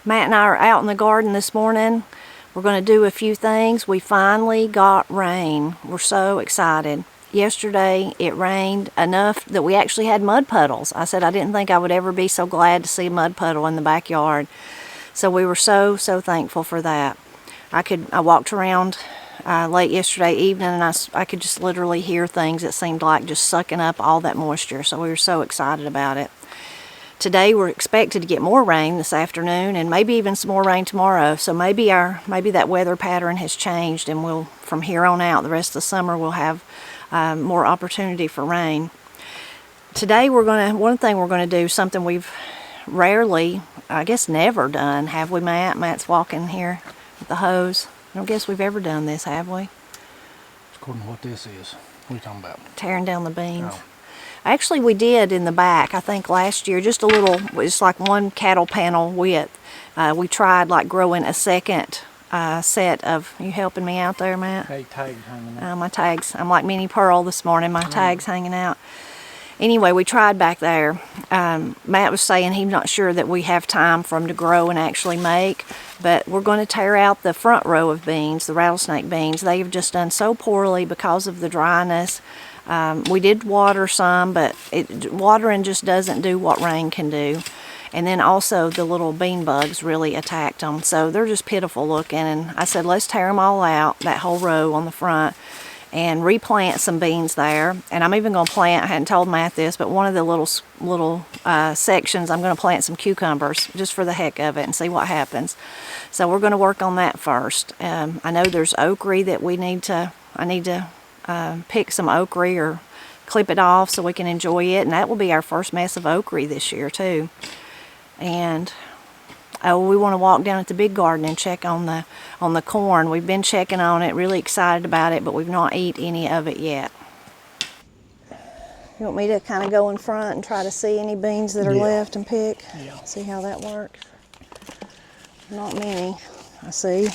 Matt and I are out in the garden this morning. We're going to do a few things. We finally got rain. We're so excited. Yesterday it rained enough that we actually had mud puddles. I said I didn't think I would ever be so glad to see a mud puddle in the backyard. So we were so thankful for that. I walked around late yesterday evening and I could just literally hear things that seemed like just sucking up all that moisture. So we were so excited about it. Today we're expected to get more rain this afternoon and maybe even some more rain tomorrow. So maybe that weather pattern has changed, and we'll, from here on out, the rest of the summer we'll have more opportunity for rain. Today one thing we're going to do, something we've rarely, I guess never done, have we, Matt? Matt's walking here with the hose. I don't guess we've ever done this, have we? According to what this is. What are you talking about? Tearing down the beans. Oh. Actually, we did in the back, I think last year, just a little, it's like one cattle panel width. We tried like growing a second set of, you helping me out there, Matt? Hey, tags hanging out. My tags, I'm like Minnie Pearl this morning, my tags hanging out. Anyway, we tried back there. Matt was saying he's not sure that we have time for them to grow and actually make, but we're going to tear out the front row of beans, the rattlesnake beans. They've just done so poorly because of the dryness. We did water some, but watering just doesn't do what rain can do. And then also the little bean bugs really attacked them. So they're just pitiful looking. And I said, let's tear them all out, that whole row on the front, and replant some beans there. And I'm even going to plant, I hadn't told Matt this, but one of the little sections, I'm going to plant some cucumbers just for the heck of it and see what happens. So we're going to work on that first. I know there's okra that I need to pick some okra or clip it off so we can enjoy it, and that will be our first mess of okra this year too. And we want to walk down at the big garden and check on the corn. We've been checking on it, really excited about it, but we've not eaten any of it yet. You want me to kind of go in front and try to see any beans that are left and pick? Yeah. See how that works? Not many, I see.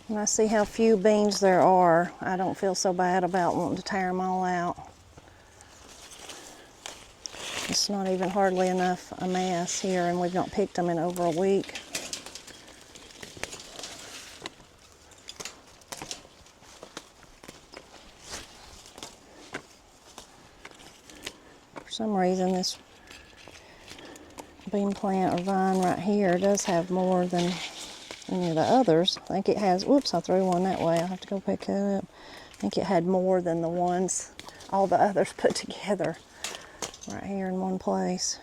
When I see how few beans there are, I don't feel so bad about wanting to tear them all out. It's not even hardly enough a mess here, and we've not picked them in over a week. For some reason, this bean plant or vine right here does have more than any of the others. I think it has, whoops, I threw one that way. I'll have to go pick that up. I think it had more than the ones, all the others put together right here in one place.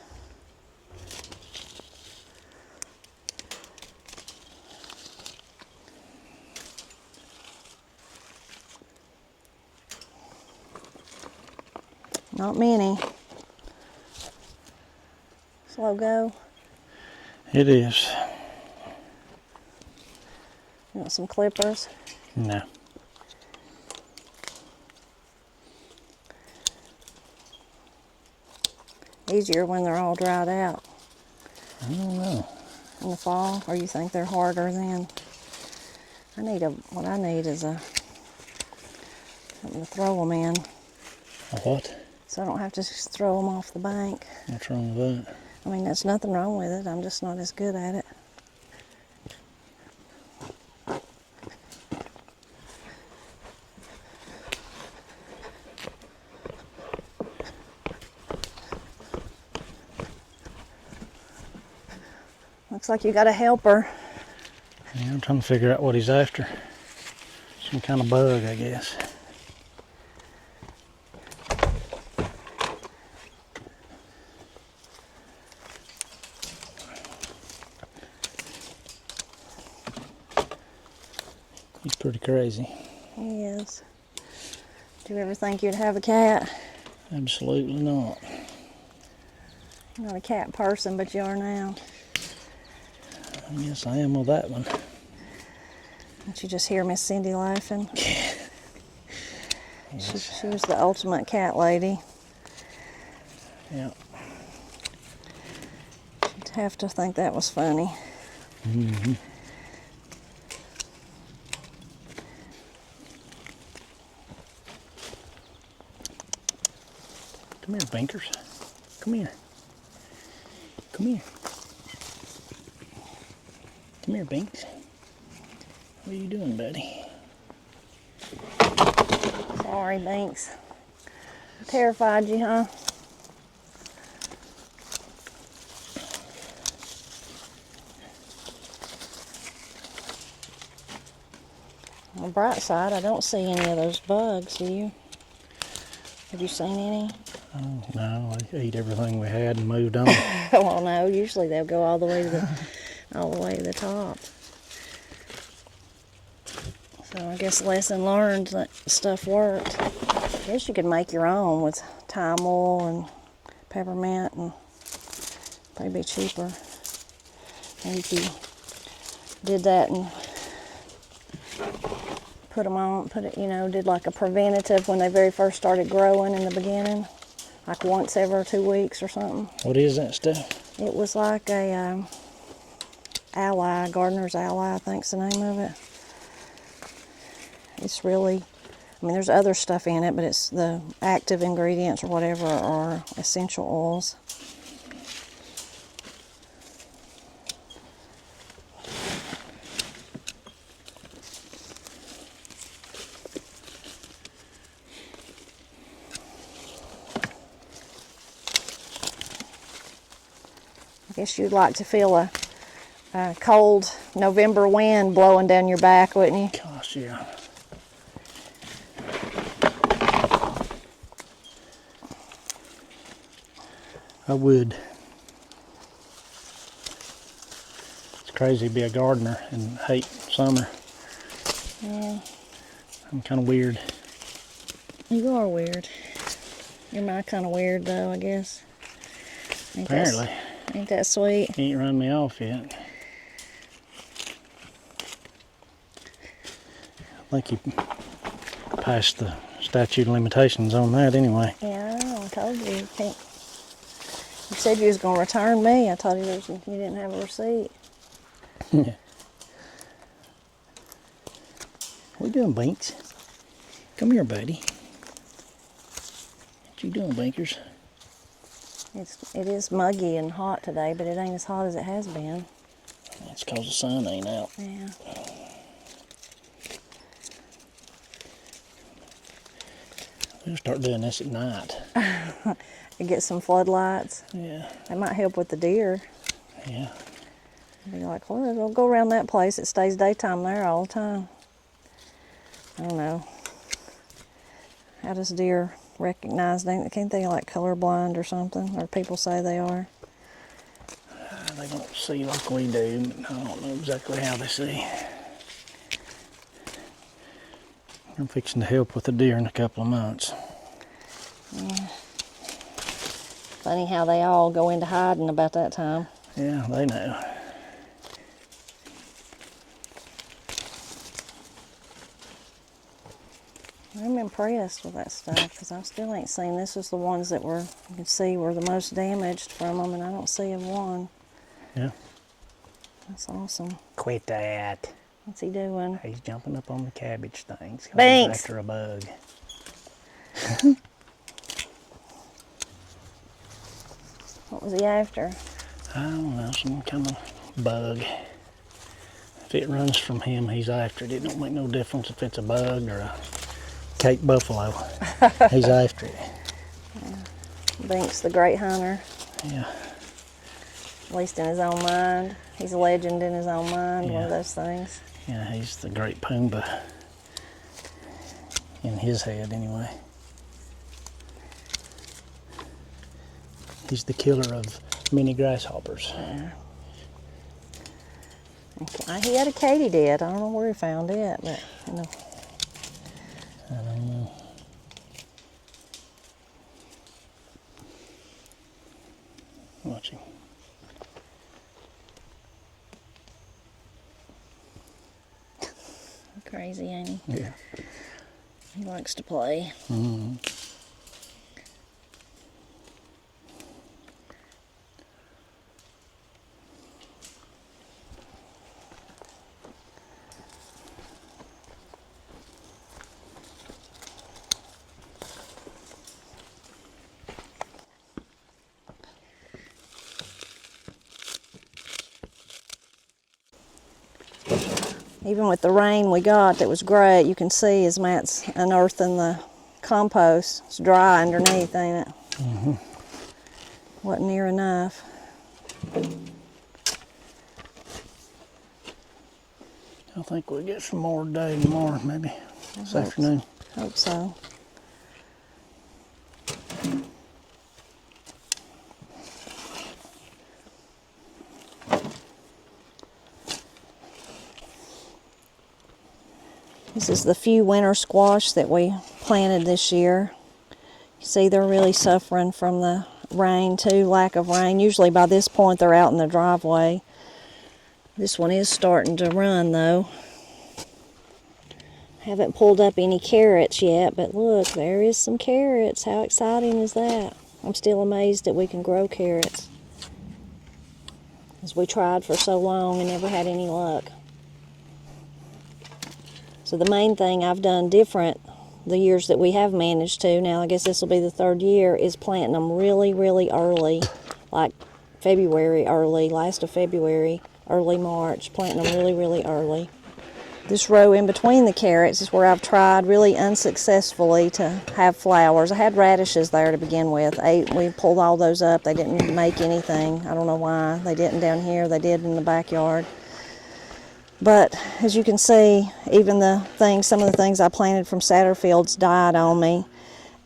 Not many. Slow go. It is. You want some clippers? No. Easier when they're all dried out. I don't know. In the fall, or you think they're harder then? What I need is something to throw them in. A what? So I don't have to just throw them off the bank. What's wrong with that? I mean, there's nothing wrong with it. I'm just not as good at it. Looks like you got a helper. Yeah, I'm trying to figure out what he's after. Some kind of bug, I guess. He's pretty crazy. He is. Do you ever think you'd have a cat? Absolutely not. You're not a cat person, but you are now. Yes, I am with that one. Don't you just hear Miss Cindy laughing? Yes. She was the ultimate cat lady. Yeah. have to think that was funny. Mm-hmm. Come here, Binkers. Come here. Come here. Come here, Binks. What are you doing, buddy? Sorry, Binks. Terrified you, huh? On the bright side, I don't see any of those bugs, do you? Have you seen any? Oh, no, I ate everything we had and moved on. Well, no, usually they'll go all the way to the top. So I guess lesson learned, that stuff worked. I guess you could make your own with thyme oil and peppermint, and probably be cheaper. Maybe if you did that and put them on, did like a preventative when they very first started growing in the beginning, like once every 2 weeks or something. What is that stuff? It was like a Ally, Gardener's Ally, I think's the name of it. It's really, there's other stuff in it, but it's the active ingredients or whatever are essential oils. I guess you'd like to feel a cold November wind blowing down your back, wouldn't you? Gosh, yeah. I would. It's crazy to be a gardener and hate summer. Yeah. I'm kind of weird. You are weird. You're my kind of weird, though, I guess. Apparently. Ain't that sweet? He ain't run me off yet. I think he passed the statute of limitations on that anyway. Yeah, I know. I told you. You said you was going to return me. I told you you didn't have a receipt. Yeah. What you doing, Binks? Come here, buddy. What you doing, Binkers? It is muggy and hot today, but it ain't as hot as it has been. That's because the sun ain't out. Yeah. We'll start doing this at night. And get some floodlights. Yeah. That might help with the deer. Yeah. Be like, well, we'll go around that place. It stays daytime there all the time. I don't know. How does deer recognize? Can't they like colorblind or something? Or people say they are? They don't see like we do, but I don't know exactly how they see. I'm fixing to help with the deer in a couple of months. Yeah. Funny how they all go into hiding about that time. Yeah, they know. I'm impressed with that stuff because I still ain't seen. This was the ones that you can see were the most damaged from them, and I don't see one. Yeah. That's awesome. Quit that. What's he doing? He's jumping up on the cabbage things. Binks. After a bug. What was he after? I don't know, some kind of bug. If it runs from him, he's after it. It don't make no difference if it's a bug or a Cape buffalo. He's after it. Yeah. Binks the great hunter. Yeah. At least in his own mind. He's a legend in his own mind, one of those things. Yeah, he's the great Pumbaa. In his head, anyway. He's the killer of many grasshoppers. Yeah. He had a katydid. I don't know where he found it, but you know. I don't know. Watch him. Crazy, ain't he? Yeah. He likes to play. Mm-hmm. Even with the rain we got that was great, you can see as Matt's unearthing the compost, it's dry underneath, ain't it? Mm-hmm. Wasn't near enough. I think we'll get some more today and tomorrow, maybe this afternoon. Hope so. This is the few winter squash that we planted this year. You see they're really suffering from the rain too, lack of rain. Usually by this point they're out in the driveway. This one is starting to run though. Haven't pulled up any carrots yet, but look, there is some carrots. How exciting is that? I'm still amazed that we can grow carrots, as we tried for so long and never had any luck. So the main thing I've done different the years that we have managed to, now I guess this will be the third year, is planting them really, really early, like February early, last of February, early March, planting them really, really early. This row in between the carrots is where I've tried really unsuccessfully to have flowers. I had radishes there to begin with. We pulled all those up. They didn't make anything. I don't know why. They didn't down here. They did in the backyard. But as you can see, even some of the things I planted from Satterfields died on me.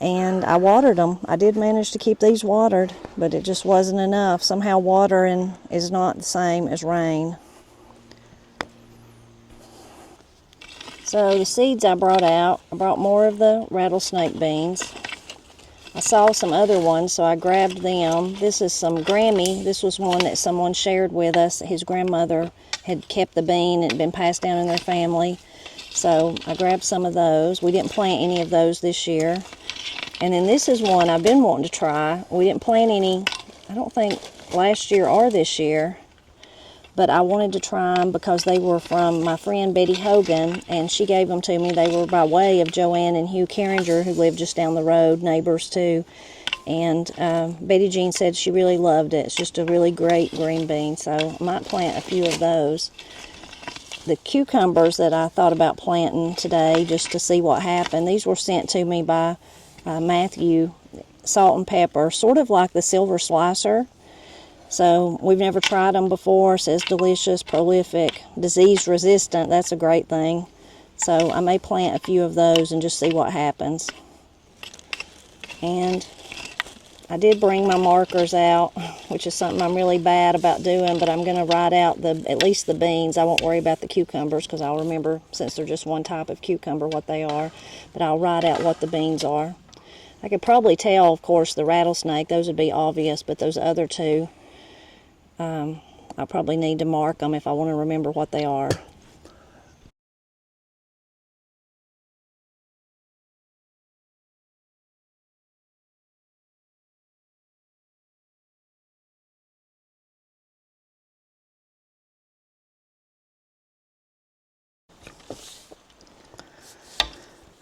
And I watered them. I did manage to keep these watered, but it just wasn't enough. Somehow watering is not the same as rain. So the seeds I brought more of the rattlesnake beans. I saw some other ones, so I grabbed them. This is some Grammy. This was one that someone shared with us. His grandmother had kept the bean and it had been passed down in their family. So I grabbed some of those. We didn't plant any of those this year. And then this is one I've been wanting to try. We didn't plant any, I don't think, last year or this year. But I wanted to try them because they were from my friend Betty Hogan, and she gave them to me. They were by way of Joanne and Hugh Carringer, who lived just down the road, neighbors too. And Betty Jean said she really loved it. It's just a really great green bean, so I might plant a few of those. The cucumbers that I thought about planting today, just to see what happened, these were sent to me by Matthew, Salt and Pepper, sort of like the silver slicer. So we've never tried them before. It says delicious, prolific, disease resistant. That's a great thing. So I may plant a few of those and just see what happens. And I did bring my markers out, which is something I'm really bad about doing, but I'm going to write out at least the beans. I won't worry about the cucumbers because I'll remember, since they're just one type of cucumber, what they are. But I'll write out what the beans are. I could probably tell, of course, the rattlesnake. Those would be obvious, but those other two, I'll probably need to mark them if I want to remember what they are.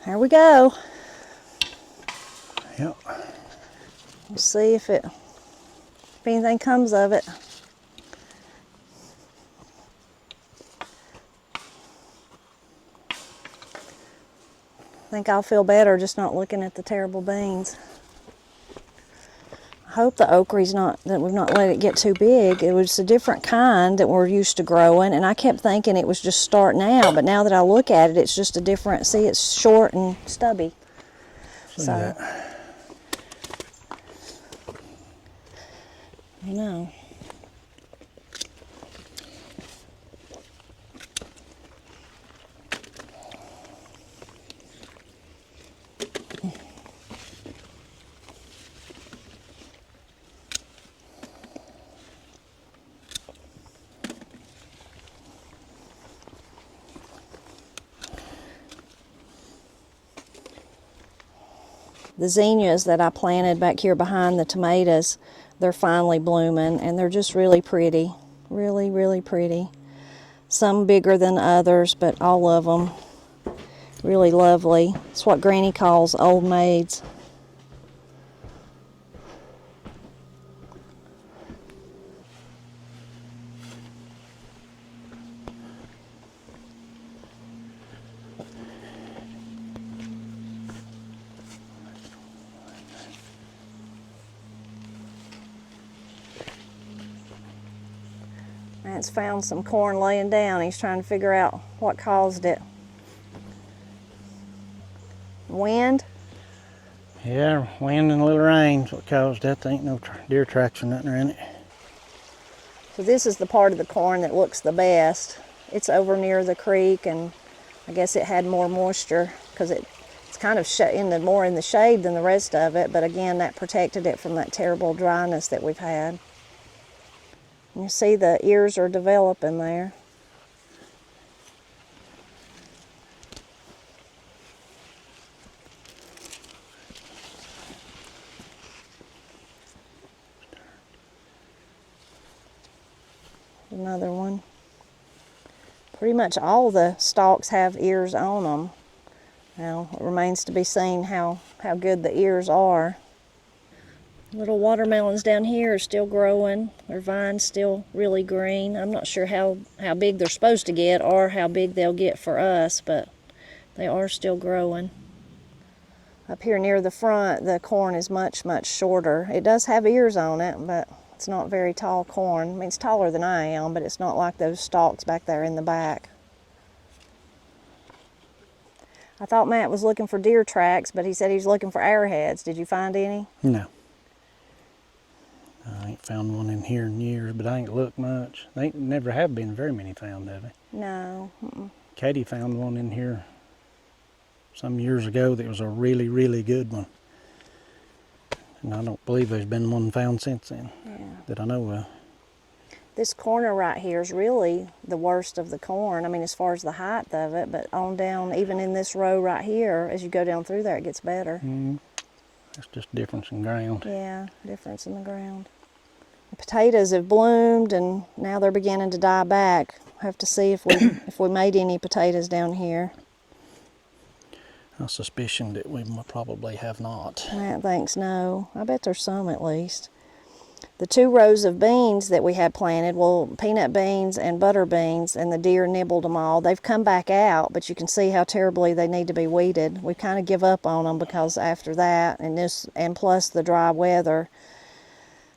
Here we go. Yep. We'll see if anything comes of it. I think I'll feel better just not looking at the terrible beans. I hope the okra that we've not let it get too big. It was a different kind that we're used to growing, and I kept thinking it was just starting out, but now that I look at it, it's just a different, see, it's short and stubby. So, I know. The zinnias that I planted back here behind the tomatoes, they're finally blooming, and they're just really pretty. Really, really pretty. Some bigger than others, but all of them really lovely. It's what Granny calls old maids. Matt's found some corn laying down. He's trying to figure out what caused it. Wind? Yeah, wind and a little rain's what caused that. There ain't no deer tracks or nothing in it. So this is the part of the corn that looks the best. It's over near the creek, and I guess it had more moisture because it's kind of more in the shade than the rest of it, but again, that protected it from that terrible dryness that we've had. You see the ears are developing there. Another one. Pretty much all the stalks have ears on them. Now, it remains to be seen how good the ears are. Little watermelons down here are still growing. Their vine's still really green. I'm not sure how big they're supposed to get or how big they'll get for us, but they are still growing. Up here near the front, the corn is much, much shorter. It does have ears on it, but it's not very tall corn. I mean, it's taller than I am, but it's not like those stalks back there in the back. I thought Matt was looking for deer tracks, but he said he's looking for arrowheads. Did you find any? No. I ain't found one in here in years, but I ain't looked much. They never have been very many found, have they? No. Katie found one in here some years ago that was a really, really good one. And I don't believe there's been one found since then that I know of. This corner right here is really the worst of the corn. I mean, as far as the height of it, but on down, even in this row right here, as you go down through there, it gets better. It's just difference in ground. Yeah, difference in the ground. The potatoes have bloomed, and now they're beginning to die back. I have to see if we made any potatoes down here. I suspicion that we probably have not. Matt thinks no. I bet there's some at least. The 2 rows of beans that we had planted, well, peanut beans and butter beans, and the deer nibbled them all. They've come back out, but you can see how terribly they need to be weeded. We kind of give up on them because after that, and plus the dry weather.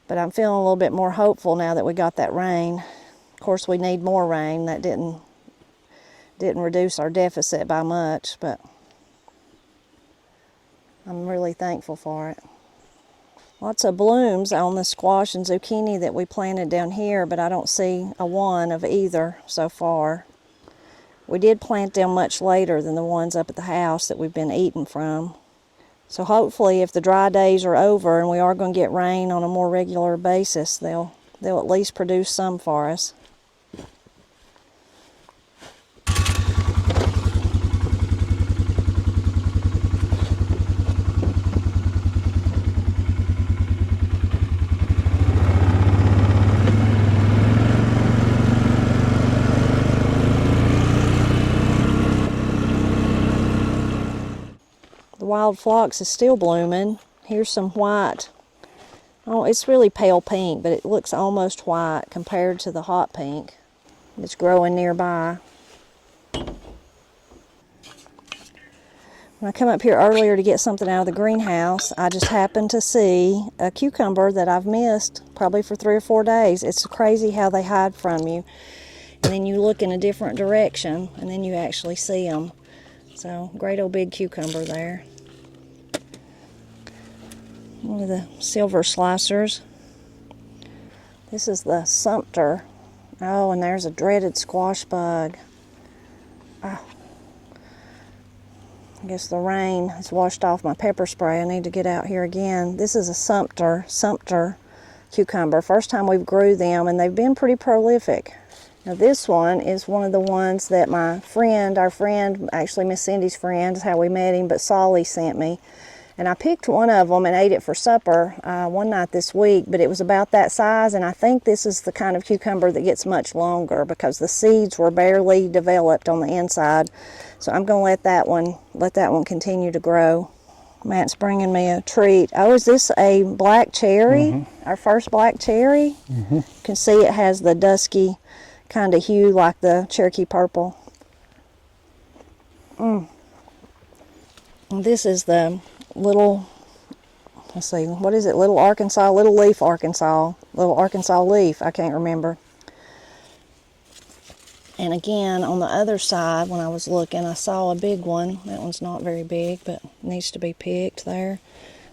But I'm feeling a little bit more hopeful now that we got that rain. Of course, we need more rain. That didn't reduce our deficit by much, but I'm really thankful for it. Lots of blooms on the squash and zucchini that we planted down here, but I don't see a one of either so far. We did plant them much later than the ones up at the house that we've been eating from. So hopefully if the dry days are over and we are going to get rain on a more regular basis, they'll at least produce some for us. Wild phlox is still blooming. Here's some white. Oh, it's really pale pink, but it looks almost white compared to the hot pink that's growing nearby. When I come up here earlier to get something out of the greenhouse, I just happened to see a cucumber that I've missed probably for 3 or 4 days. It's crazy how they hide from you. And then you look in a different direction, and then you actually see them. So, great old big cucumber there. One of the silver slicers. This is the sumpter. Oh, and there's a dreaded squash bug. Oh. I guess the rain has washed off my pepper spray. I need to get out here again. This is a sumpter cucumber. First time we've grew them, and they've been pretty prolific. Now this one is one of the ones that our friend, actually Miss Cindy's friend is how we met him, but Solly sent me. And I picked one of them and ate it for supper one night this week, but it was about that size, and I think this is the kind of cucumber that gets much longer because the seeds were barely developed on the inside. So I'm going to let that one continue to grow. Matt's bringing me a treat. Oh, is this a black cherry? Our first black cherry? You can see it has the dusky kind of hue like the Cherokee purple. This is the little, let's see, what is it? Little Arkansas leaf. Little Arkansas leaf, I can't remember. And again, on the other side, when I was looking, I saw a big one. That one's not very big, but needs to be picked there.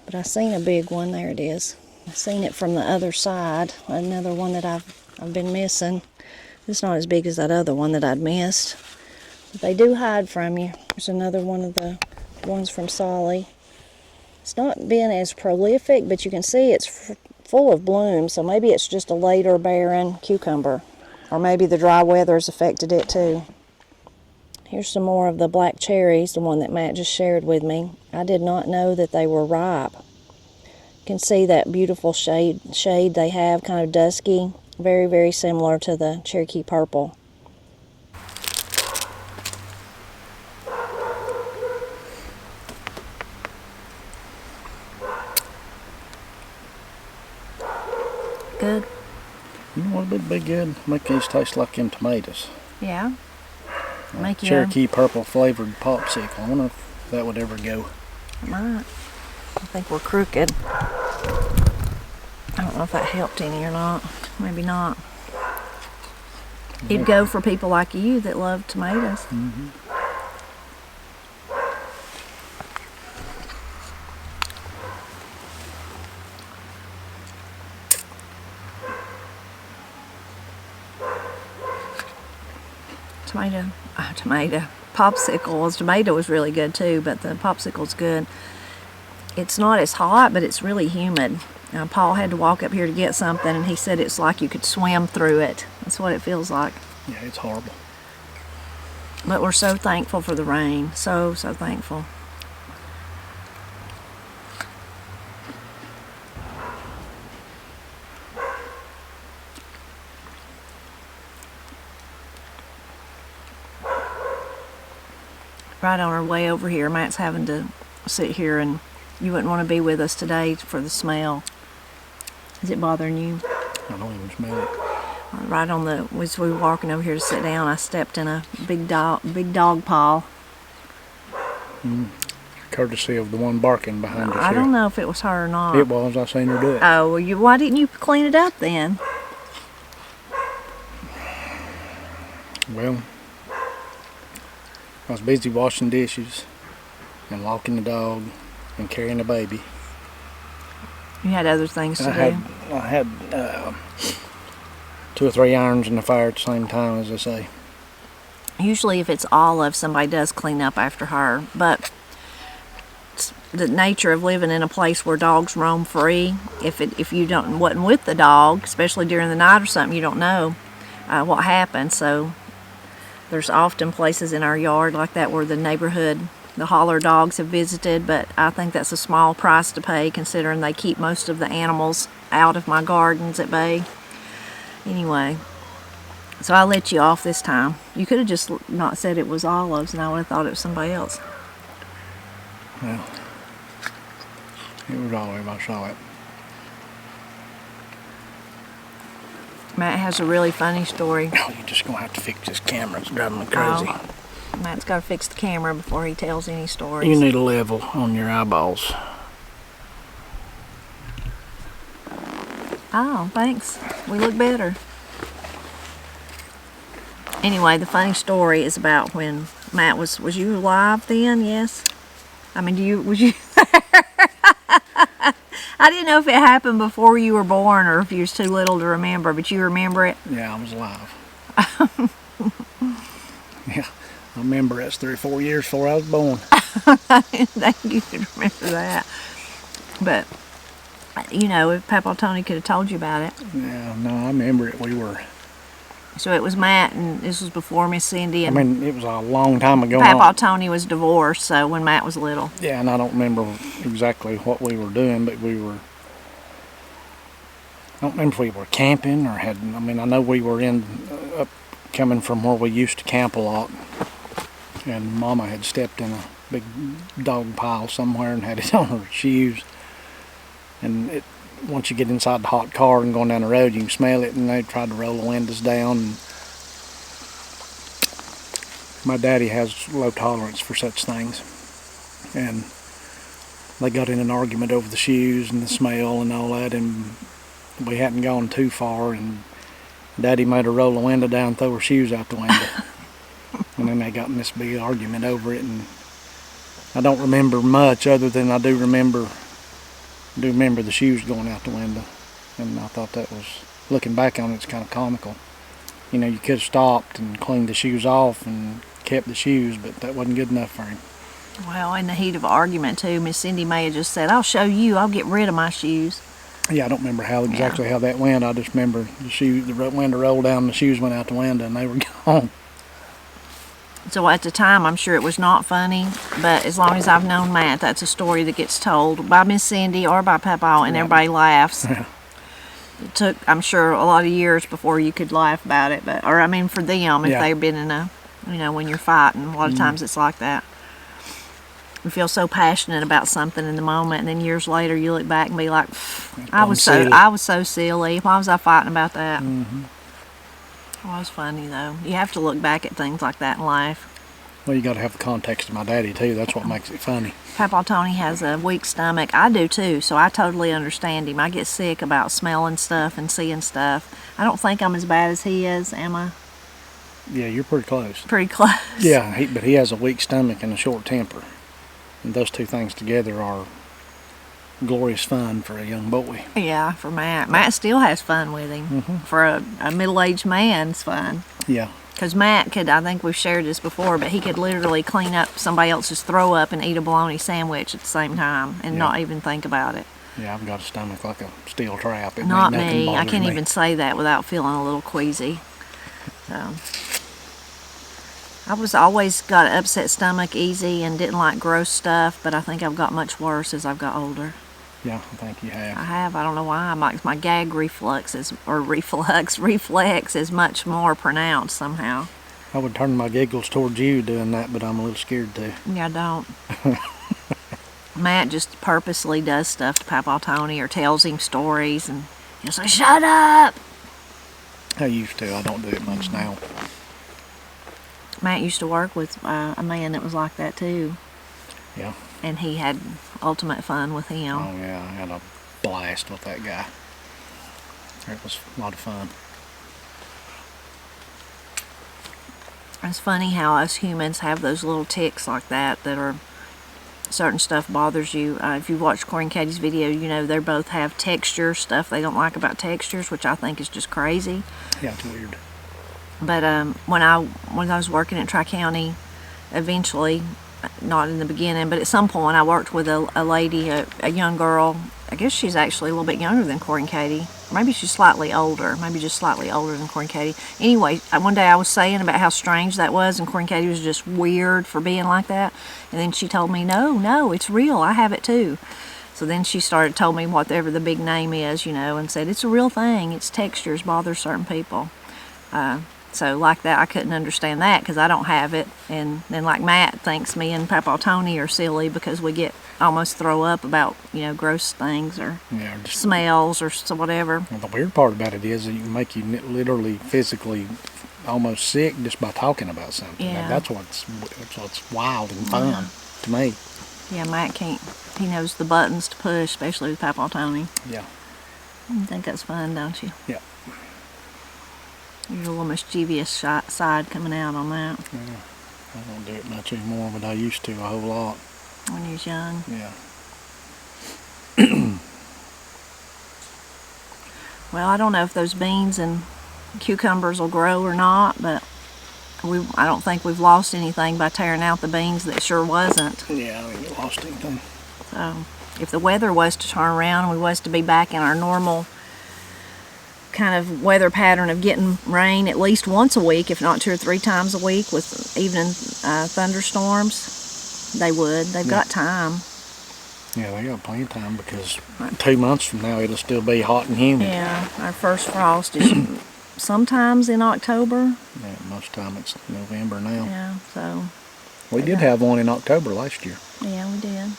But I seen a big one. There it is. I seen it from the other side. Another one that I've been missing. It's not as big as that other one that I'd missed. But they do hide from you. There's another one of the ones from Solly. It's not been as prolific, but you can see it's full of bloom. So maybe it's just a later bearing cucumber. Or maybe the dry weather has affected it too. Here's some more of the black cherries, the one that Matt just shared with me. I did not know that they were ripe. You can see that beautiful shade they have, kind of dusky. Very, very similar to the Cherokee Purple. Good. You know what would be good? Make these taste like them tomatoes. Yeah. Make Cherokee Purple flavored popsicle. I wonder if that would ever go. It might. I think we're crooked. I don't know if that helped any or not. Maybe not. It'd go for people like you that love tomatoes. Mm-hmm. Tomato was really good too, but the popsicle's good. It's not as hot, but it's really humid. Paul had to walk up here to get something, and he said it's like you could swim through it. That's what it feels like. Yeah, it's horrible. But we're so thankful for the rain. So thankful. Right on our way over here, Matt's having to sit here, and you wouldn't want to be with us today for the smell. Is it bothering you? I don't even smell it. Right on the, as we were walking over here to sit down, I stepped in a big dog pile. Courtesy of the one barking behind us I here. don't know if it was her or not. It was. I seen her do it. Oh, well, why didn't you clean it up then? Well, I was busy washing dishes and walking the dog and carrying the baby. You had other things to do. I had 2 or 3 irons in the fire at the same time, as I say. Usually if it's Olive, somebody does clean up after her, but the nature of living in a place where dogs roam free, if you wasn't with the dog, especially during the night or something, you don't know what happened. So there's often places in our yard like that where the holler dogs have visited, but I think that's a small price to pay considering they keep most of the animals out of my gardens at bay. Anyway, so I let you off this time. You could have just not said it was Olive's and I would have thought it was somebody else. Well, it was Olive. I saw it. Matt has a really funny story. Oh, you're just going to have to fix this camera. It's driving me crazy. Oh, Matt's got to fix the camera before he tells any stories. You need a level on your eyeballs. Oh, thanks. We look better. Anyway, the funny story is about when Matt was you alive then? Yes? I mean, was you I didn't know if it happened before you were born or if you was too little to remember, but you remember it? Yeah, I was alive. Yeah, I remember that's 3 or 4 years before I was born. I didn't think you could remember that. But, if Papa Tony could have told you about it. Yeah, no, I remember it. So it was Matt, and this was before Miss Cindy. And it was a long time ago. Papa Tony was divorced, so when Matt was little. Yeah, and I don't remember exactly what we were doing, but I don't remember if we were camping or I know we were coming from where we used to camp a lot. And Mama had stepped in a big dog pile somewhere and had it on her shoes. And once you get inside the hot car and going down the road, you can smell it, and they tried to roll the windows down. And my daddy has low tolerance for such things, and they got in an argument over the shoes and the smell and all that, and we hadn't gone too far, and Daddy made her roll the window down and throw her shoes out the window. And then they got in this big argument over it, and I don't remember much other than I do remember the shoes going out the window. And I thought that was, looking back on it, it's kind of comical. You know, you could have stopped and cleaned the shoes off and kept the shoes, but that wasn't good enough for him. Well, in the heat of argument too, Miss Cindy may have just said, "I'll show you. I'll get rid of my shoes." Yeah, I don't remember exactly how that went. I just remember the window rolled down, and the shoes went out the window, and they were gone. So at the time, I'm sure it was not funny, but as long as I've known Matt, that's a story that gets told by Miss Cindy or by Papa, and everybody laughs. It took, I'm sure, a lot of years before you could laugh about it, or I mean for them, if they've been in a, when you're fighting, a lot of times it's like that. You feel so passionate about something in the moment, and then years later you look back and be like, I was so silly. Why was I fighting about that? It was funny though. You have to look back at things like that in life. Well, you got to have the context of my daddy too. That's what makes it funny. Papa Tony has a weak stomach. I do too, so I totally understand him. I get sick about smelling stuff and seeing stuff. I don't think I'm as bad as he is, am I? Yeah, you're pretty close. Pretty close. Yeah, but he has a weak stomach and a short temper. And those two things together are glorious fun for a young boy. Yeah, for Matt. Matt still has fun with him. For a middle-aged man, it's fun. Yeah. Because Matt could, I think we've shared this before, but he could literally clean up somebody else's throw up and eat a bologna sandwich at the same time and not even think about it. Yeah, I've got a stomach like a steel trap. Not me. I can't even say that without feeling a little queasy. So I was always got an upset stomach easy and didn't like gross stuff, but I think I've got much worse as I've got older. Yeah, I think you have. I have. I don't know why. My gag reflex is much more pronounced somehow. I would turn my giggles towards you doing that, but I'm a little scared to. Yeah, I don't. Matt just purposely does stuff to Papa Tony or tells him stories, and he'll say, "Shut up!" I used to. I don't do it much now. Matt used to work with a man that was like that too. Yeah. And he had ultimate fun with him. Oh yeah, I had a blast with that guy. It was a lot of fun. It's funny how us humans have those little tics like that are certain stuff bothers you. If you watch Corey and Katie's video, they both have texture stuff they don't like about textures, which I think is just crazy. Yeah, it's weird. But when I was working at Tri-County, eventually, not in the beginning, but at some point I worked with a lady, a young girl. I guess she's actually a little bit younger than Corey and Katie. Maybe she's slightly older. Maybe just slightly older than Corey and Katie. Anyway, one day I was saying about how strange that was, and Corey and Katie was just weird for being like that. And then she told me, no, it's real. I have it too. So then she told me whatever the big name is, and said, it's a real thing. It's textures bother certain people. So like that, I couldn't understand that because I don't have it. And then like Matt thinks me and Papa Tony are silly because we get almost throw up about, gross things or smells or whatever. Well, the weird part about it is that you can make you literally, physically almost sick just by talking about something. Yeah. That's what's wild and fun to me. Yeah, Matt can't. He knows the buttons to push, especially with Papa Tony. Yeah. You think that's fun, don't you? Yeah. There's a little mischievous side coming out on that. Yeah. I don't do it much anymore, but I used to a whole lot. When you was young. Yeah. Well, I don't know if those beans and cucumbers will grow or not, but I don't think we've lost anything by tearing out the beans that sure wasn't. Yeah, I ain't lost anything. So, if the weather was to turn around and we was to be back in our normal kind of weather pattern of getting rain at least once a week, if not 2 or 3 times a week with evening thunderstorms, they would. They've got time. Yeah, they got plenty of time because 2 months from now it'll still be hot and humid. Yeah, our first frost is sometimes in October. Yeah, most time it's November now. Yeah, so. We did have one in October last year. Yeah, we did.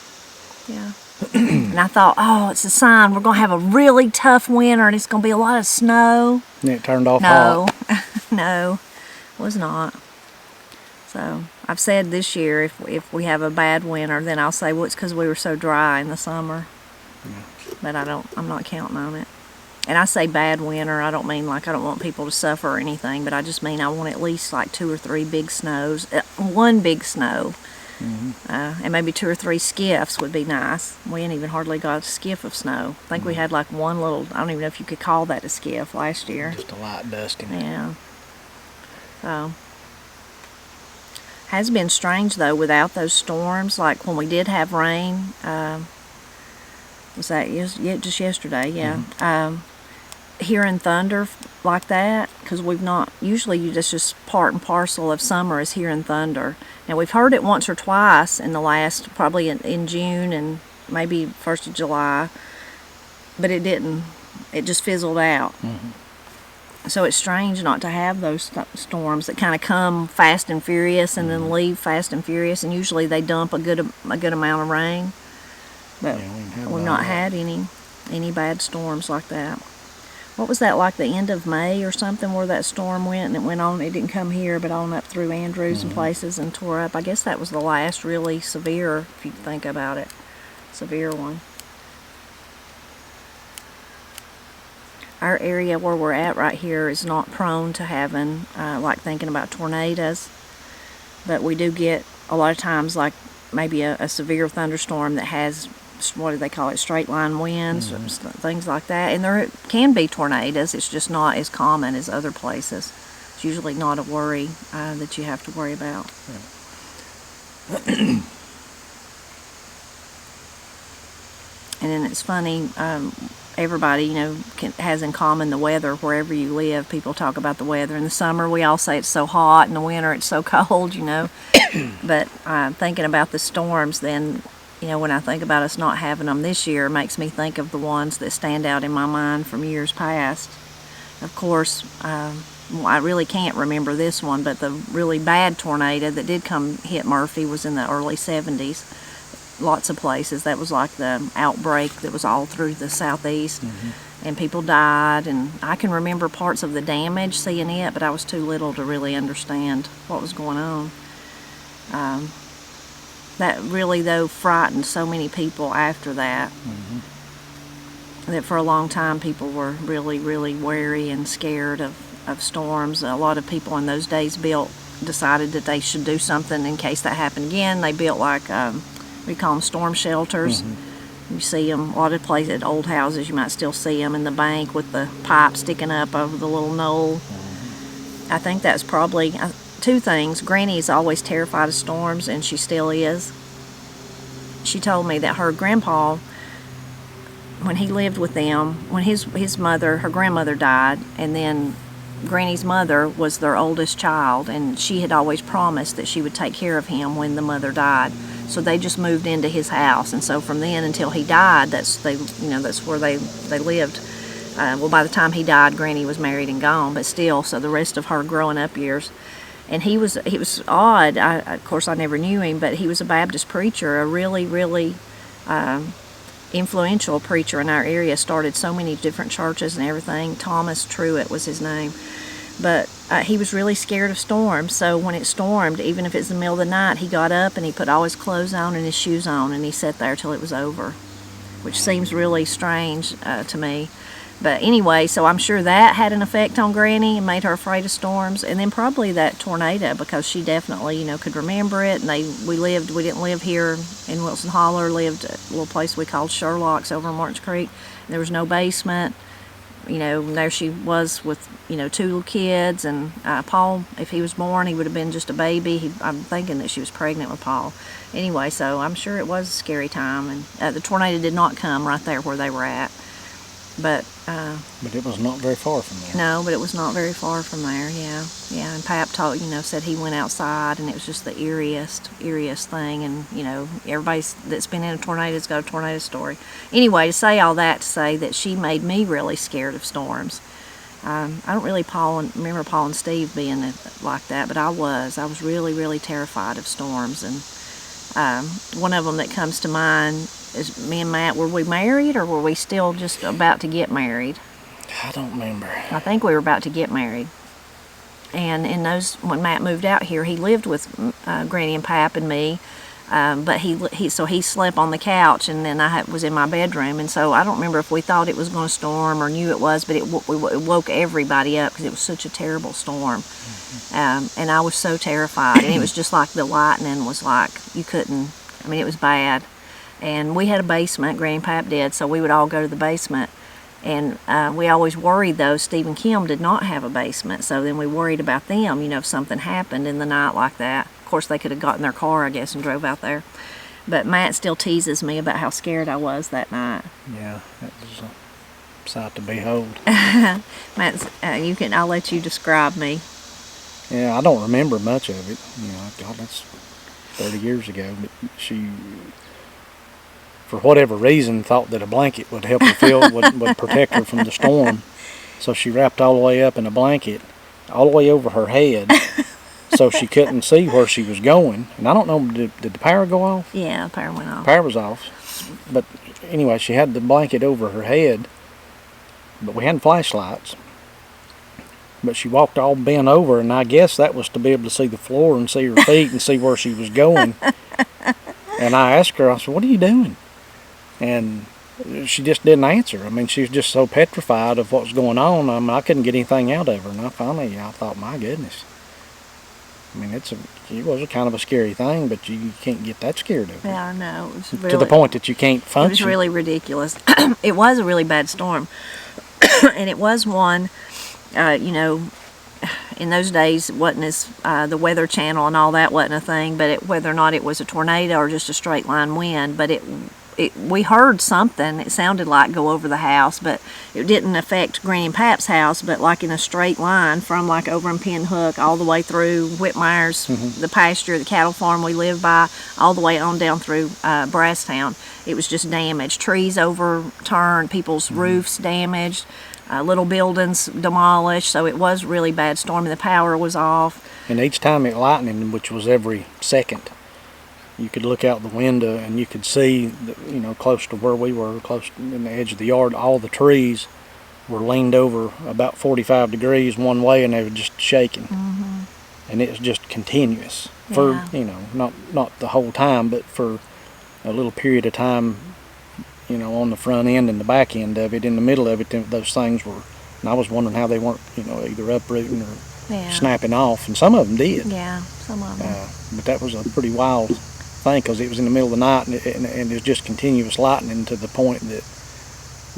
Yeah. And I thought, it's a sign we're going to have a really tough winter and it's going to be a lot of snow. And it turned off hot. No, it was not. So I've said this year if we have a bad winter, then I'll say, well, it's because we were so dry in the summer. Yeah. But I'm not counting on it. and I say bad winter, I don't mean like I don't want people to suffer or anything, but I just mean I want at least like 2 or 3 big snows. One big snow. And maybe 2 or 3 skiffs would be nice. We ain't even hardly got a skiff of snow. I think we had like one little, I don't even know if you could call that a skiff last year. Just a light dusting. Yeah. So, has been strange though without those storms. Like when we did have rain, was that just yesterday? Yeah. Hearing thunder like that, because we've not, usually just part and parcel of summer is hearing thunder. Now we've heard it once or twice in the last, probably in June and maybe 1st of July, but it didn't, it just fizzled out. So it's strange not to have those storms that kind of come fast and furious and then leave fast and furious, and usually they dump a good amount of rain, but we've not had any bad storms like that. What was that, like the end of May or something, where that storm went and it went on? It didn't come here, but on up through Andrews and places and tore up. I guess that was the last really severe, if you think about it, severe one. Our area where we're at right here is not prone to having, like thinking about tornadoes, but we do get a lot of times like maybe a severe thunderstorm that has, what do they call it, straight line winds, things like that. And there can be tornadoes, it's just not as common as other places. It's usually not a worry that you have to worry about. And then it's funny, everybody, has in common the weather wherever you live. People talk about the weather. In the summer, we all say it's so hot. In the winter, it's so cold, But thinking about the storms, then, when I think about us not having them this year, it makes me think of the ones that stand out in my mind from years past. Of course, I really can't remember this one, but the really bad tornado that did come hit Murphy was in the early 70s. Lots of places. That was like the outbreak that was all through the southeast, and people died, and I can remember parts of the damage, seeing it, but I was too little to really understand what was going on. That really, though, frightened so many people after that, that for a long time people were really, really wary and scared of storms. A lot of people in those days decided that they should do something in case that happened again. They built like, we call them storm shelters. You see them, a lot of places at old houses, you might still see them in the bank with the pipe sticking up over the little knoll. I think that's probably 2 things. Granny is always terrified of storms, and she still is. She told me that her grandpa, when he lived with them, when his mother, her grandmother died, and then Granny's mother was their oldest child, and she had always promised that she would take care of him when the mother died. So they just moved into his house, and so from then until he died, that's where they lived. Well, by the time he died, Granny was married and gone, but still, so the rest of her growing up years. And he was odd. Of course, I never knew him, but he was a Baptist preacher, a really, really influential preacher in our area. Started so many different churches and everything. Thomas Truett was his name. But he was really scared of storms, so when it stormed, even if it's the middle of the night, he got up and he put all his clothes on and his shoes on, and he sat there till it was over, which seems really strange to me. But anyway, so I'm sure that had an effect on Granny and made her afraid of storms, and then probably that tornado, because she definitely, could remember it. And we didn't live here in Wilson Holler, lived at a little place we called Sherlock's over in Martins Creek. There was no basement. There she was with, 2 little kids, and Paul, if he was born, he would have been just a baby. I'm thinking that she was pregnant with Paul. Anyway, so I'm sure it was a scary time, and the tornado did not come right there where they were at. But it was not very far from there. No, but it was not very far from there, yeah. And Pap said he went outside, and it was just the eeriest thing, and, everybody that's been in a tornado's got a tornado story. Anyway, to say all that, to say that she made me really scared of storms. I don't really remember Paul and Steve being like that, but I was really, really terrified of storms. And one of them that comes to mind is me and Matt. Were we married, or were we still just about to get married? I don't remember. I think we were about to get married. And when Matt moved out here, he lived with Granny and Pap and me But he slept on the couch, and then I was in my bedroom, and so I don't remember if we thought it was going to storm or knew it was, but it woke everybody up because it was such a terrible storm. And I was so terrified, and it was just like the lightning was like, you couldn't, I mean, it was bad. And we had a basement, Granny Pap did, so we would all go to the basement. And we always worried, though, Steve and Kim did not have a basement, so then we worried about them, you know, if something happened in the night like that. Of course, they could have gotten their car, I guess, and drove out there. But Matt still teases me about how scared I was that night. Yeah, it was a sight to behold. Matt's, I'll let you describe me. Yeah, I don't remember much of it. You know, God, that's 30 years ago. But she, for whatever reason, thought that a blanket would help her feel, would protect her from the storm. So she wrapped all the way up in a blanket, all the way over her head, so she couldn't see where she was going. And I don't know, did the power go off? Yeah, the power went off. Power was off. But anyway, she had the blanket over her head, but we had flashlights. But she walked all bent over, and I guess that was to be able to see the floor and see her feet and see where she was going. And I asked her, I said, "What are you doing?" And she just didn't answer. I mean, she was just so petrified of what was going on. I mean, I couldn't get anything out of her. And I thought, my goodness. I mean, it was a kind of a scary thing, but you can't get that scared of it. Yeah, I know. It was really, to the point that you can't function. It was really ridiculous. It was a really bad storm. And it was one, you know, in those days, it wasn't as, the Weather Channel and all that wasn't a thing, but whether or not it was a tornado or just a straight line wind, but we heard something, it sounded like go over the house, but it didn't affect Granny and Pap's house, but like in a straight line from like over in Pinhook all the way through Whitmire's, the pasture, the cattle farm we live by, all the way on down through Brasstown. It was just damaged. Trees overturned, people's roofs damaged, little buildings demolished, so it was a really bad storm, and the power was off. And each time it lightened, which was every second, you could look out the window and you could see, you know, close to where we were, close in the edge of the yard, all the trees were leaned over about 45 degrees one way, and they were just shaking. And it was just continuous for, you know, not the whole time, but for a little period of time, you know, on the front end and the back end of it. In the middle of it, those things were, and I was wondering how they weren't, you know, either uprooting or snapping off, and some of them did. Yeah, some of them. But that was a pretty wild thing, because it was in the middle of the night, and it was just continuous lightning to the point that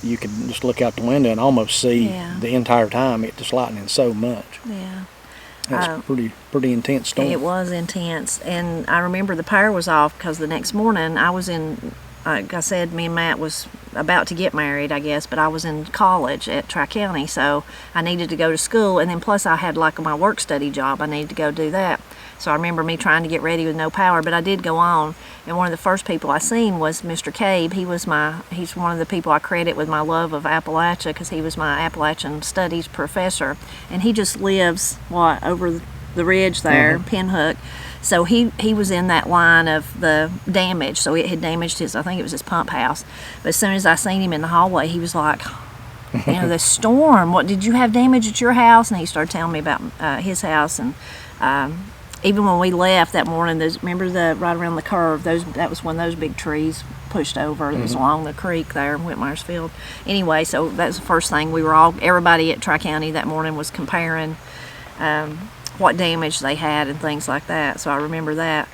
you could just look out the window and almost see the entire time it just lightning so much. Yeah. That's pretty intense storm. It was intense, and I remember the power was off because the next morning I was in, like I said, me and Matt was about to get married, I guess, but I was in college at Tri-County, so I needed to go to school, and then plus I had like my work study job, I needed to go do that. So I remember me trying to get ready with no power, but I did go on, and one of the first people I seen was Mr. Cabe. He's one of the people I credit with my love of Appalachia, because he was my Appalachian Studies professor, and he just lives, over the ridge there, Pinhook. So he was in that line of the damage, so it had damaged I think it was his pump house. But as soon as I seen him in the hallway, he was like, you know, the storm, what, did you have damage at your house? And he started telling me about his house, and even when we left that morning, remember right around the curve, that was when those big trees pushed over. It was along the creek there in Whitmire's field. Anyway, so that was the first thing. Everybody at Tri-County that morning was comparing what damage they had and things like that. So I remember that.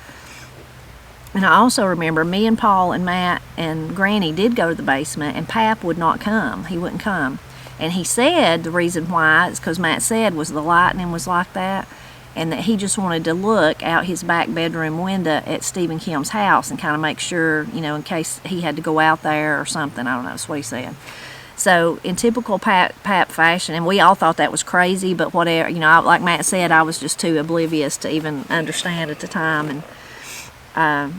And I also remember me and Paul and Matt and Granny did go to the basement, and Pap would not come. He wouldn't come. And he said the reason why is because Matt said was the lightning was like that, and that he just wanted to look out his back bedroom window at Steve and Kim's house and kind of make sure, you know, in case he had to go out there or something. I don't know, that's what he said. So in typical Pap fashion, and we all thought that was crazy, but whatever, you know, like Matt said, I was just too oblivious to even understand at the time. And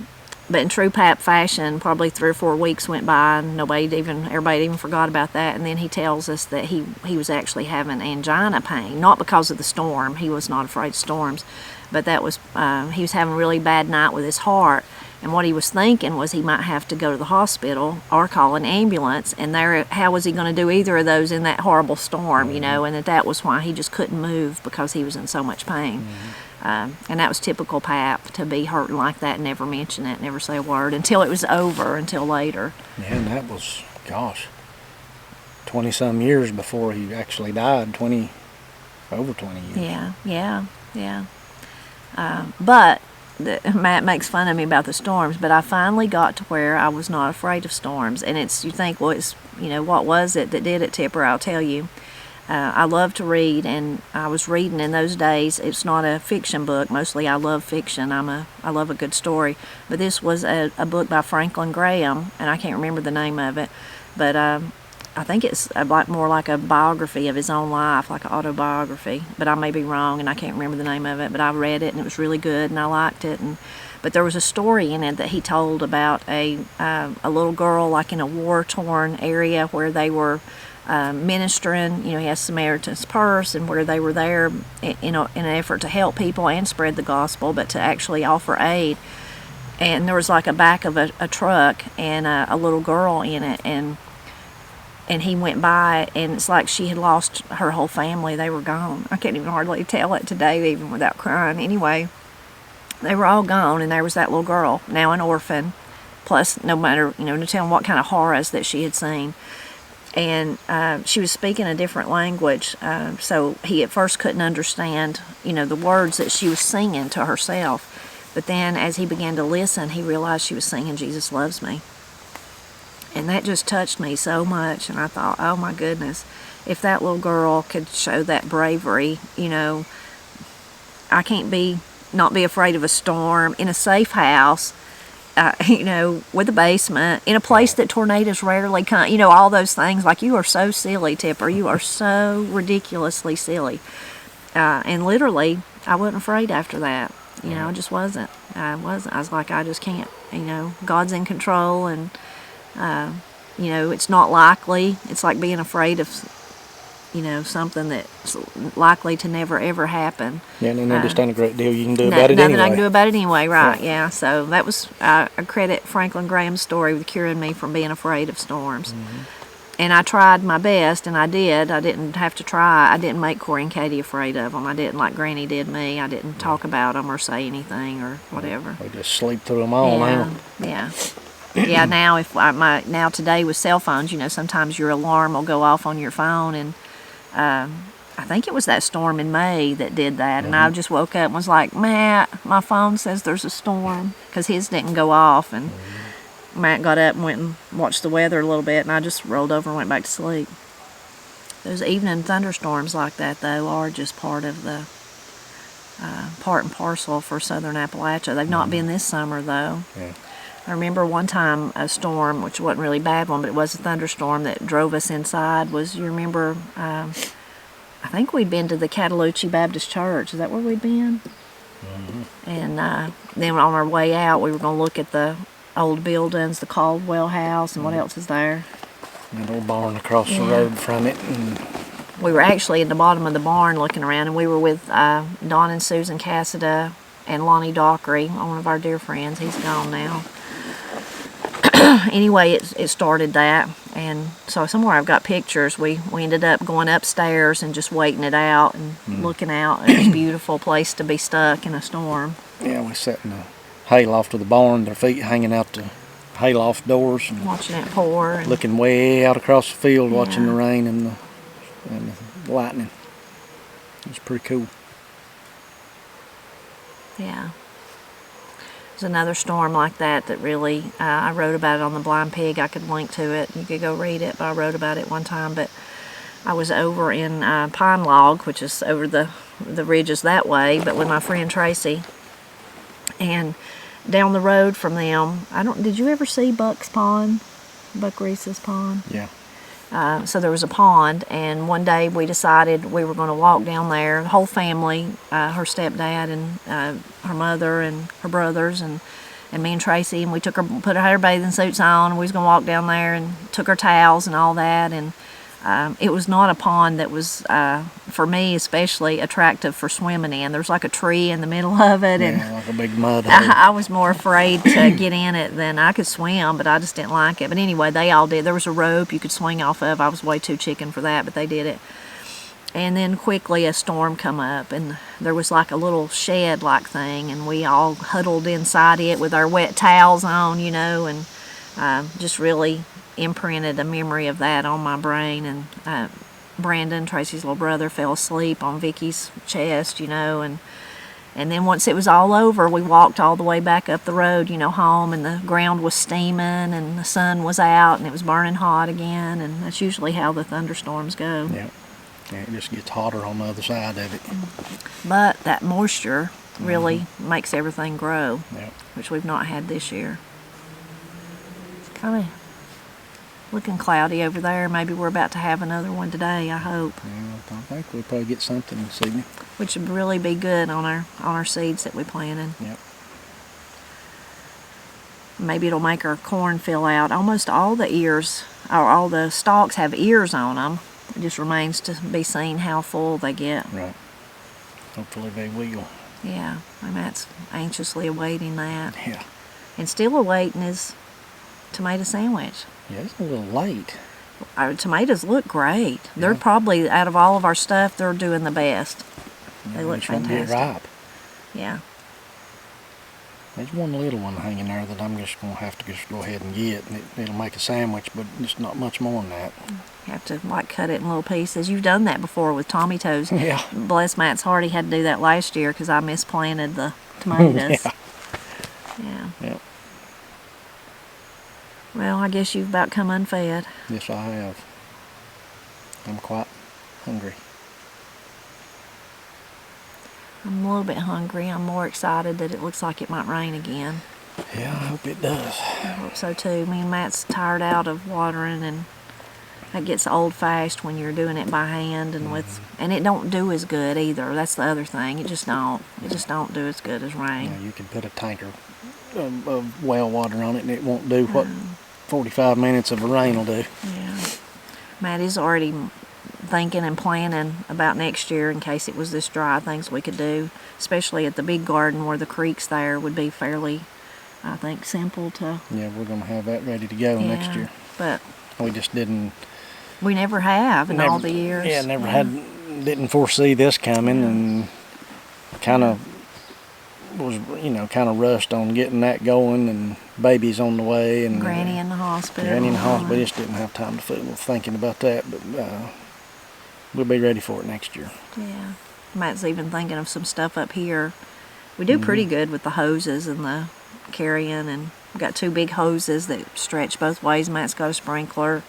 but in true Pap fashion, probably 3 or 4 weeks went by, and everybody even forgot about that. And then he tells us that he was actually having angina pain, not because of the storm. He was not afraid of storms, but that was he was having a really bad night with his heart. And what he was thinking was he might have to go to the hospital or call an ambulance. And there, how was he going to do either of those in that horrible storm, you know? And that was why he just couldn't move, because he was in so much pain. And that was typical Pap, to be hurting like that and never mention it, never say a word until it was over, until later. Yeah, and that was, gosh, 20-some years before he actually died, over 20 years. Yeah. But Matt makes fun of me about the storms, but I finally got to where I was not afraid of storms. And you think, well, it's, you know, what was it that did it, Tipper? I'll tell you. I love to read, and I was reading in those days. It's not a fiction book. Mostly I love fiction. I love a good story. But this was a book by Franklin Graham, and I can't remember the name of it. But I think it's more like a biography of his own life, like an autobiography. But I may be wrong, and I can't remember the name of it. But I read it, and it was really good, and I liked it. But there was a story in it that he told about a little girl, like in a war-torn area where they were ministering. You know, he has Samaritan's Purse, and where they were there in an effort to help people and spread the gospel, but to actually offer aid. And there was like a back of a truck and a little girl in it, and he went by, and it's like she had lost her whole family. They were gone. I can't even hardly tell it today, even without crying. Anyway, they were all gone, and there was that little girl, now an orphan, plus no matter, you know, no telling what kind of horrors that she had seen. And she was speaking a different language, so he at first couldn't understand, you know, the words that she was singing to herself. But then as he began to listen, he realized she was singing "Jesus Loves Me." And that just touched me so much, and I thought, oh my goodness, if that little girl could show that bravery, you know, I can't not be afraid of a storm in a safe house, you know, with a basement, in a place that tornadoes rarely come, you know, all those things. Like, you are so silly, Tipper. You are so ridiculously silly. And literally, I wasn't afraid after that. You know, I just wasn't. I was like, I just can't, you know, God's in control, and, you know, it's not likely. It's like being afraid of, you know, something that's likely to never, ever happen. Yeah, and there just ain't a great deal you can do about it nothing anyway. I can do about it anyway, right, yeah. So that was, I credit Franklin Graham's story with curing me from being afraid of storms. And I tried my best, and I did. I didn't have to try. I didn't make Corey and Katie afraid of them. I didn't like Granny did me. I didn't talk about them or say anything or whatever. We just sleep through them all now. Yeah. Yeah, now now today with cell phones, you know, sometimes your alarm will go off on your phone, and I think it was that storm in May that did that, and I just woke up and was like, Matt, my phone says there's a storm, because his didn't go off, and Matt got up and went and watched the weather a little bit, and I just rolled over and went back to sleep. Those evening thunderstorms like that, though, are just part of the part and parcel for southern Appalachia. They've not been this summer, though. Yeah. I remember one time a storm, which wasn't really a bad one, but it was a thunderstorm that drove us inside. You remember, I think we'd been to the Cataloochee Baptist Church. Is that where we'd been? And then on our way out, we were going to look at the old buildings, the Caldwell House, and what else is there? That old barn across the road from it. And we were actually at the bottom of the barn looking around, and we were with Don and Susan Cassida and Lonnie Dockery, one of our dear friends. He's gone now. Anyway, it started that, and so somewhere I've got pictures. We ended up going upstairs and just waiting it out and looking out. It was a beautiful place to be stuck in a storm. Yeah, we sat in the hayloft of the barn, their feet hanging out the hayloft doors, and Watching it pour. And looking way out across the field, watching the rain and the lightning. It was pretty cool. Yeah. There's another storm like that really, I wrote about it on the Blind Pig. I could link to it. You could go read it, but I wrote about it one time. But I was over in Pine Log, which is over the ridges that way, but with my friend Tracy. And down the road from them, did you ever see Buck's Pond? Buck Reese's Pond? Yeah. So there was a pond, and one day we decided we were going to walk down there, the whole family, her stepdad and her mother and her brothers and me and Tracy, and put her bathing suits on, and we was going to walk down there and took our towels and all that, and It was not a pond that was, for me especially, attractive for swimming in. There's like a tree in the middle of it, and Yeah, like a big mud hole. I was more afraid to get in it than I could swim, but I just didn't like it. But anyway, they all did. There was a rope you could swing off of. I was way too chicken for that, but they did it. And then quickly a storm come up, and there was like a little shed-like thing, and we all huddled inside it with our wet towels on, you know, and just really imprinted a memory of that on my brain. And Brandon, Tracy's little brother, fell asleep on Vicky's chest, you know, and then once it was all over, we walked all the way back up the road, you know, home, and the ground was steaming, and the sun was out, and it was burning hot again, and that's usually how the thunderstorms go. Yeah. Yeah, it just gets hotter on the other side of it. But that moisture really makes everything grow, Yeah. which we've not had this year. It's kind of looking cloudy over there. Maybe we're about to have another one today, I hope. Yeah, I think we'll probably get something this evening. Which would really be good on our seeds that we planted. Yep. Maybe it'll make our corn fill out. Almost all the ears, or all the stalks have ears on them. It just remains to be seen how full they get. Right. Hopefully they will. Yeah, and Matt's anxiously awaiting that. Yeah. And still awaiting his tomato sandwich. Yeah, it's a little late. Our tomatoes look great. They're Yeah. probably, out of all of our stuff, they're doing the best. Yeah, They look just won't get fantastic. ripe. Yeah. There's one little one hanging there that I'm just going to have to just go ahead and get. And it'll make a sandwich, but it's not much more than that. You have to like cut it in little pieces. You've done that before with Tommy Toes. Yeah. Bless Matt's heart, he had to do that last year because I misplanted the tomatoes. Yeah. Yeah. Yep. Well, I guess you've about come unfed. Yes, I have. I'm quite hungry. I'm a little bit hungry. I'm more excited that it looks like it might rain again. Yeah, I hope it does. I hope so too. Me and Matt's tired out of watering, and it gets old fast when you're doing it by hand and and it don't do as good either. That's the other thing. It just don't do as good as rain. You can put a tanker of well water on it and it won't do what 45 minutes of a rain will do. Yeah. Matt is already thinking and planning about next year in case it was this dry, things we could do, especially at the big garden where the creek's there would be fairly, I think, simple to. Yeah, we're going to have that ready to go next year. But We just didn't. we never have in all the years. Yeah, didn't foresee this coming, and kind of was, kind of rushed on getting that going, and baby's on the way, and Granny in the hospital. Granny in the hospital. Just didn't have time to fool thinking about that, but we'll be ready for it next year. Yeah. Matt's even thinking of some stuff up here. We do pretty good with the hoses and the carrying, and we've got 2 big hoses that stretch both ways. Matt's got a sprinkler.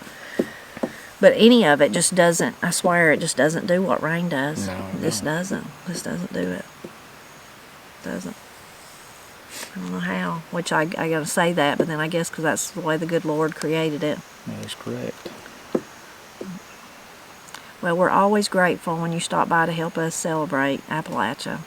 But any of it just doesn't, I swear, it just doesn't do what rain does. No, This doesn't do it. Doesn't. I don't know how, which I got to say that, but then I guess because that's the way the good Lord created it. That is correct. Well, we're always grateful when you stop by to help us celebrate Appalachia.